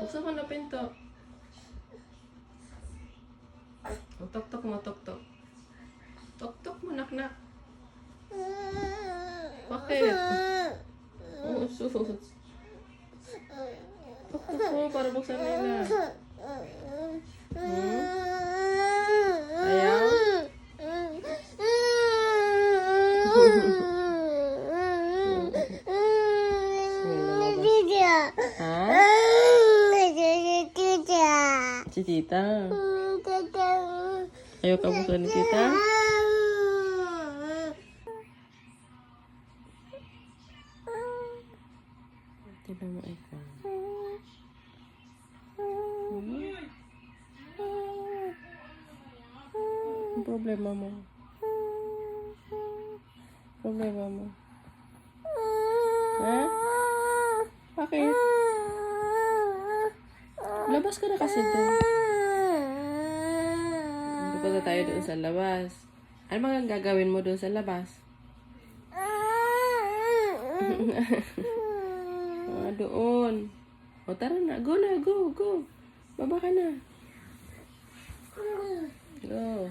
Buksan mo na pinto. Tok-tok mo, tok-tok. Tok-tok mo, nak-nak. Bakit? Oh, sus. Tok-tok mo para buksan nila. Ayaw? Ha? Si tita. Ayaw ka buksan ni tita? Tignan mo ikaw. Ang problema mo? Problema mo? Ha? Bakit? Labas ka na kasi doon. Pupunta tayo doon sa labas. Ano mga gagawin mo doon sa labas? Doon. O tara na. Go na. Go. Go. Baba ka na. Go.